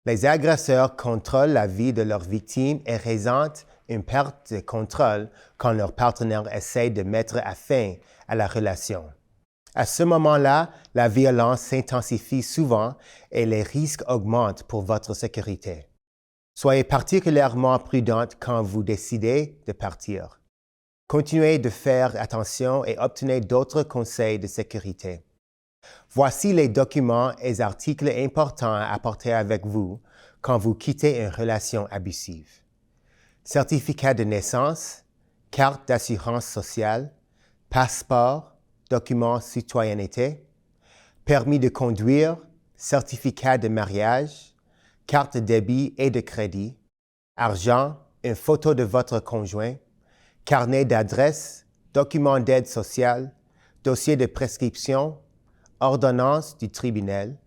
Les agresseurs contrôlent la vie de leurs victimes et ressentent une perte de contrôle quand leur partenaire essaie de mettre fin à la relation. À ce moment-là, la violence s'intensifie souvent et les risques augmentent pour votre sécurité. Soyez particulièrement prudente quand vous décidez de partir. Continuez de faire attention et obtenez d'autres conseils de sécurité. Voici les documents et articles importants à apporter avec vous quand vous quittez une relation abusive. Certificat de naissance, carte d'assurance sociale, passeport, document citoyenneté, permis de conduire, certificat de mariage, carte de débit et de crédit, argent, une photo de votre conjoint, carnet d'adresse, document d'aide sociale, dossier de prescription, ordonnance du tribunal,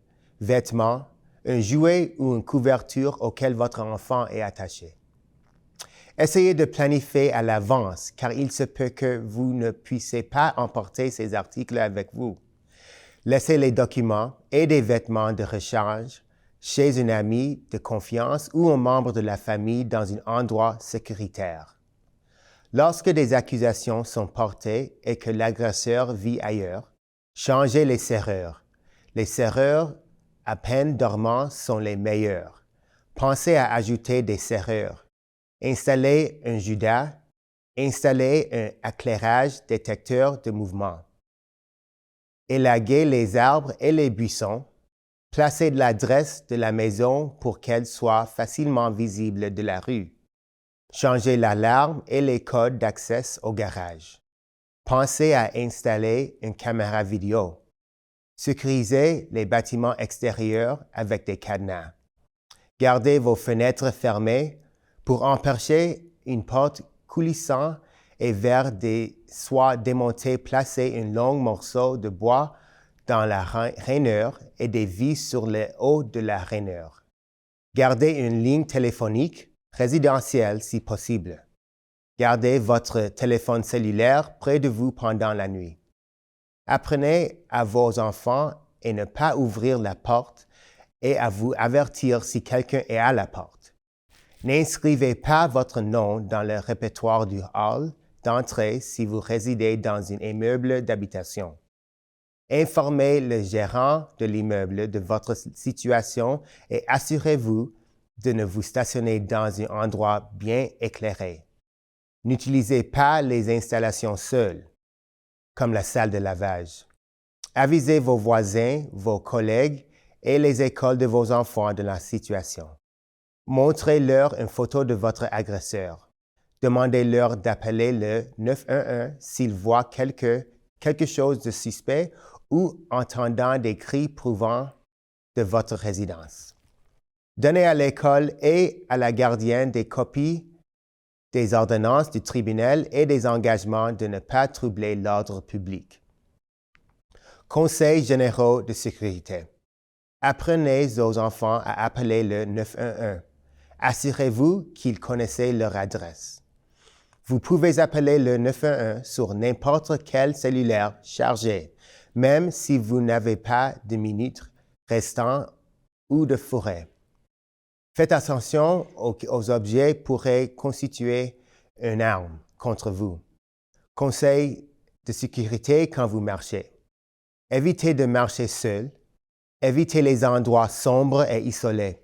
vêtements, un jouet ou une couverture auquel votre enfant est attaché. Essayez de planifier à l'avance car il se peut que vous ne puissiez pas emporter ces articles avec vous. Laissez les documents et des vêtements de rechange chez un ami de confiance ou un membre de la famille dans un endroit sécuritaire. Lorsque des accusations sont portées et que l'agresseur vit ailleurs, changez les serrures. Les serrures à peine dormants sont les meilleures. Pensez à ajouter des serrures. Installez un judas. Installez un éclairage détecteur de mouvement. Élaguez les arbres et les buissons. Placez l'adresse de la maison pour qu'elle soit facilement visible de la rue. Changez l'alarme et les codes d'accès au garage. Pensez à installer une caméra vidéo. Sécurisez les bâtiments extérieurs avec des cadenas. Gardez vos fenêtres fermées pour empêcher une porte coulissante et vers des soies démontées. Placez un long morceau de bois dans la rainure et des vis sur le haut de la rainure. Gardez une ligne téléphonique résidentielle si possible. Gardez votre téléphone cellulaire près de vous pendant la nuit. Apprenez à vos enfants à ne pas ouvrir la porte et à vous avertir si quelqu'un est à la porte. N'inscrivez pas votre nom dans le répertoire du hall d'entrée si vous résidez dans un immeuble d'habitation. Informez le gérant de l'immeuble de votre situation et assurez-vous de ne vous stationner dans un endroit bien éclairé. N'utilisez pas les installations seules, comme la salle de lavage. Avisez vos voisins, vos collègues et les écoles de vos enfants de la situation. Montrez-leur une photo de votre agresseur. Demandez-leur d'appeler le 911 s'ils voient quelque chose de suspect ou entendant des cris provenant de votre résidence. Donnez à l'école et à la gardienne des copies des ordonnances du tribunal et des engagements de ne pas troubler l'ordre public. Conseils généraux de sécurité. Apprenez aux enfants à appeler le 911. Assurez-vous qu'ils connaissent leur adresse. Vous pouvez appeler le 911 sur n'importe quel cellulaire chargé, même si vous n'avez pas de minutes restantes ou de forêt. Faites attention aux objets qui pourraient constituer une arme contre vous. Conseil de sécurité quand vous marchez. Évitez de marcher seul. Évitez les endroits sombres et isolés.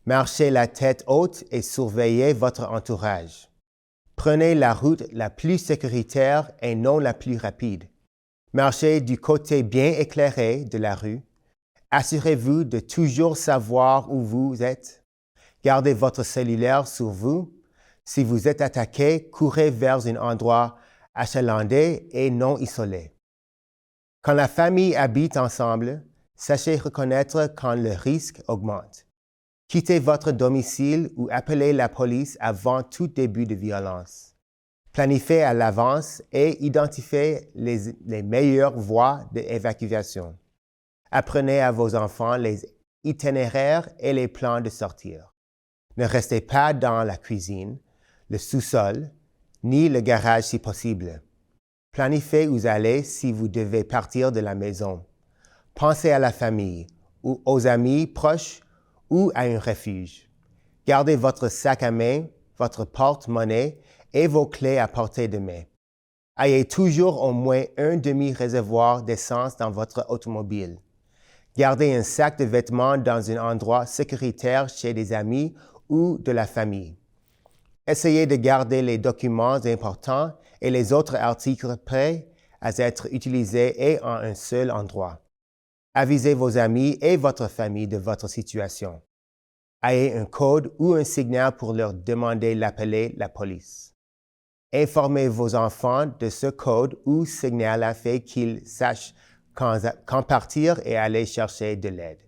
Marchez la tête haute et surveillez votre entourage. Prenez la route la plus sécuritaire et non la plus rapide. Marchez du côté bien éclairé de la rue. Assurez-vous de toujours savoir où vous êtes. Gardez votre cellulaire sur vous. Si vous êtes attaqué, courez vers un endroit achalandé et non isolé. Quand la famille habite ensemble, sachez reconnaître quand le risque augmente. Quittez votre domicile ou appelez la police avant tout début de violence. Planifiez à l'avance et identifiez les meilleures voies d'évacuation. Apprenez à vos enfants les itinéraires et les plans de sortir. Ne restez pas dans la cuisine, le sous-sol, ni le garage si possible. Planifiez où aller si vous devez partir de la maison. Pensez à la famille ou aux amis proches ou à un refuge. Gardez votre sac à main, votre porte-monnaie et vos clés à portée de main. Ayez toujours au moins un demi-réservoir d'essence dans votre automobile. Gardez un sac de vêtements dans un endroit sécuritaire chez des amis ou de la famille. Essayez de garder les documents importants et les autres articles prêts à être utilisés et en un seul endroit. Avisez vos amis et votre famille de votre situation. Ayez un code ou un signal pour leur demander d'appeler la police. Informez vos enfants de ce code ou signal afin qu'ils sachent quand partir et aller chercher de l'aide.